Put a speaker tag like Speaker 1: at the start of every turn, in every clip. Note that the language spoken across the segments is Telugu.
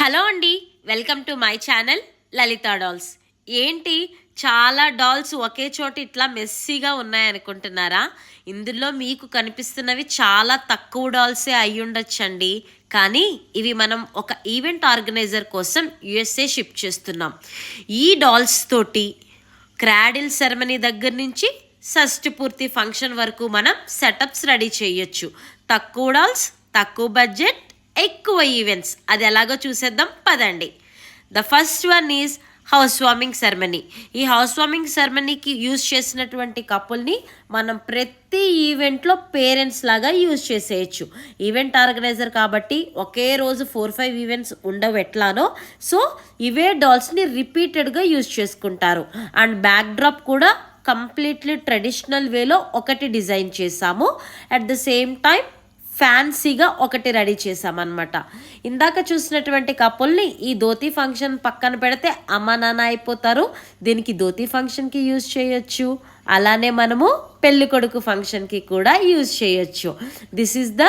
Speaker 1: హలో అండి, welcome to my channel Lalitha dolls. ఏంటి చాలా డాల్స్ ఒకే చోట ఇట్లా మెస్సీగా ఉన్నాయనుకుంటున్నారా? ఇందులో మీకు కనిపిస్తున్నవి చాలా తక్కువ డాల్సే అయి ఉండొచ్చండి. కానీ ఇవి మనం ఒక ఈవెంట్ ఆర్గనైజర్ కోసం యుఎస్ఏ షిప్ చేస్తున్నాం. ఈ డాల్స్ తోటి క్రాడిల్ సెరమనీ దగ్గర నుంచి షష్ఠి పూర్తి ఫంక్షన్ వరకు మనం సెటప్స్ రెడీ చేయొచ్చు. తక్కువ డాల్స్, తక్కువ బడ్జెట్, ఎక్కువ ఈవెంట్స్. అది ఎలాగో చూసేద్దాం పదండి. The first one is house warming ceremony. ఈ హౌస్ వార్మింగ్ సెరమనీకి యూజ్ చేసినటువంటి కపుల్ని మనం ప్రతి ఈవెంట్లో పేరెంట్స్ లాగా యూజ్ చేసేయచ్చు. ఈవెంట్ ఆర్గనైజర్ కాబట్టి ఒకే రోజు 4-5 ఈవెంట్స్ ఉండవు ఎట్లానో, సో ఇవే డాల్స్ని రిపీటెడ్గా యూజ్ చేసుకుంటారు. అండ్ బ్యాక్ డ్రాప్ కూడా కంప్లీట్లీ ట్రెడిషనల్ వేలో ఒకటి డిజైన్ చేసాము. అట్ ద సేమ్ టైం ఫ్యాన్సీగా ఒకటి రెడీ చేసామన్నమాట. ఇందాక చూసినటువంటి కపుల్ని ఈ ధోతి ఫంక్షన్ పక్కన పెడితే అమ్మ నాన్న అయిపోతారు. దీనికి ధోతి ఫంక్షన్కి యూజ్ చేయొచ్చు, అలానే మనము పెళ్లి కొడుకు ఫంక్షన్కి కూడా యూజ్ చేయొచ్చు. This is the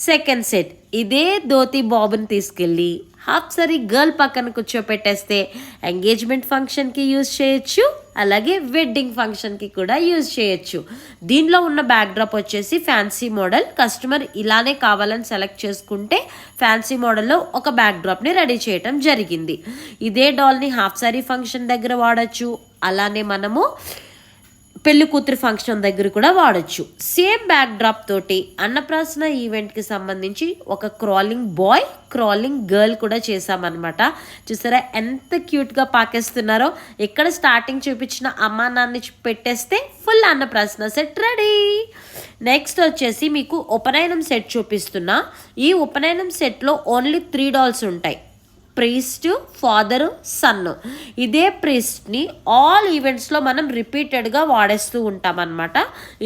Speaker 1: second set. ఇదే ధోతి బాబుని తీసుకెళ్ళి హాఫ్ సారీ గర్ల్ పక్కన కూర్చోపెట్టేస్తే ఎంగేజ్మెంట్ ఫంక్షన్కి యూజ్ చేయొచ్చు, అలాగే వెడ్డింగ్ ఫంక్షన్కి కూడా యూజ్ చేయొచ్చు. దీనిలో ఉన్న బ్యాక్డ్రాప్ వచ్చేసి ఫ్యాన్సీ మోడల్. కస్టమర్ ఇలానే కావాలని సెలెక్ట్ చేసుకుంటే ఫ్యాన్సీ మోడల్లో ఒక బ్యాక్డ్రాప్ని రెడీ చేయటం జరిగింది. ఇదే డాల్ని హాఫ్ సారీ ఫంక్షన్ దగ్గర వాడచ్చు, అలానే మనము పెళ్లి కూతురు ఫంక్షన్ దగ్గర కూడా వాడచ్చు. సేమ్ బ్యాక్ డ్రాప్ తోటి అన్నప్రాసన ఈవెంట్కి సంబంధించి ఒక క్రాలింగ్ బాయ్, క్రాలింగ్ గర్ల్ కూడా చేసామన్నమాట. చూసారా ఎంత క్యూట్గా పాకేస్తున్నారో. ఇక్కడ స్టార్టింగ్ చూపించిన అమ్మా నాన్ని పెట్టేస్తే ఫుల్ అన్నప్రాసన సెట్ రెడీ. నెక్స్ట్ వచ్చేసి మీకు ఉపనయనం సెట్ చూపిస్తున్నా. ఈ ఉపనయనం సెట్లో ఓన్లీ 3 డాల్స్ ఉంటాయి, ప్రీస్ట్, ఫాదరు, సన్. ఇదే ప్రీస్ట్ని ఆల్ ఈవెంట్స్లో మనం రిపీటెడ్గా వాడేస్తూ ఉంటాం అన్నమాట.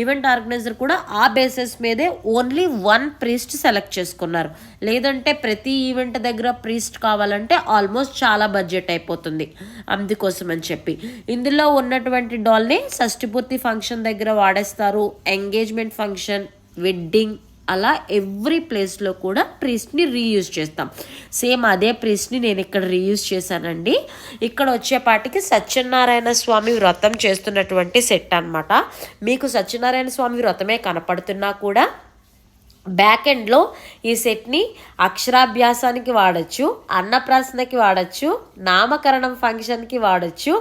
Speaker 1: ఈవెంట్ ఆర్గనైజర్ కూడా ఆ బేసిస్ మీదే ఓన్లీ 1 ప్రీస్ట్ సెలెక్ట్ చేసుకున్నారు. లేదంటే ప్రతి ఈవెంట్ దగ్గర ప్రీస్ట్ కావాలంటే ఆల్మోస్ట్ చాలా బడ్జెట్ అయిపోతుంది. అందుకోసం అని చెప్పి ఇందులో ఉన్నటువంటి డాల్ని షష్ఠి పూర్తి ఫంక్షన్ దగ్గర వాడేస్తారు, ఎంగేజ్మెంట్ ఫంక్షన్, వెడ్డింగ్, అలా ఎవ్రీ ప్లేస్లో కూడా ప్రీస్ట్ని రీయూజ్ చేస్తాం. సేమ్ అదే ప్రీస్ట్ని నేను ఇక్కడ రీయూజ్ చేశానండి. ఇక్కడ వచ్చేపాటికి సత్యనారాయణ స్వామి వ్రతం చేస్తున్నటువంటి సెట్ అనమాట. మీకు సత్యనారాయణ స్వామి వ్రతమే కనపడుతున్నా కూడా బ్యాక్ ఎండ్లో ఈ సెట్ని అక్షరాభ్యాసానికి వాడచ్చు, అన్నప్రాసనకి వాడచ్చు, నామకరణం ఫంక్షన్కి వాడచ్చు,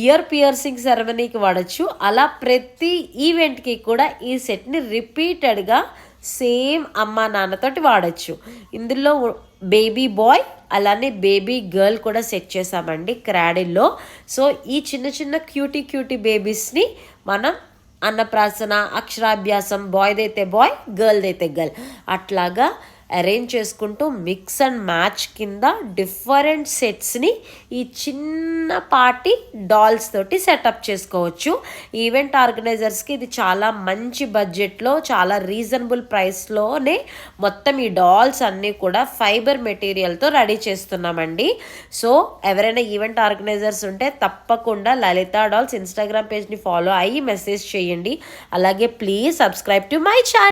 Speaker 1: ఇయర్ పియర్సింగ్ సెరమనీకి వాడచ్చు. అలా ప్రతి ఈవెంట్కి కూడా ఈ సెట్ని రిపీటెడ్గా సేమ్ అమ్మ నాన్నతోటి వాడచ్చు. ఇందులో బేబీ బాయ్ అలానే బేబీ గర్ల్ కూడా సెట్ చేసామండి క్రాడిల్లో. సో ఈ చిన్న చిన్న క్యూటీ బేబీస్ని మనం అన్నప్రాసన, అక్షరాభ్యాసం, బాయ్దైతే బాయ్, గర్ల్దైతే గర్ల్ అట్లాగా అరేంజ్ చేసుకుంటూ మిక్స్ అండ్ మ్యాచ్ కింద డిఫరెంట్ సెట్స్ని ఈ చిన్నపాటి డాల్స్ తోటి సెటప్ చేసుకోవచ్చు. ఈవెంట్ ఆర్గనైజర్స్కి ఇది చాలా మంచి బడ్జెట్లో, చాలా రీజనబుల్ ప్రైస్లోనే మొత్తం ఈ డాల్స్ అన్నీ కూడా ఫైబర్ మెటీరియల్తో రెడీ చేస్తున్నామండి. సో ఎవరైనా ఈవెంట్ ఆర్గనైజర్స్ ఉంటే తప్పకుండా లలితా డాల్స్ ఇన్స్టాగ్రామ్ పేజ్ని ఫాలో అయ్యి మెసేజ్ చేయండి. అలాగే please subscribe to my channel.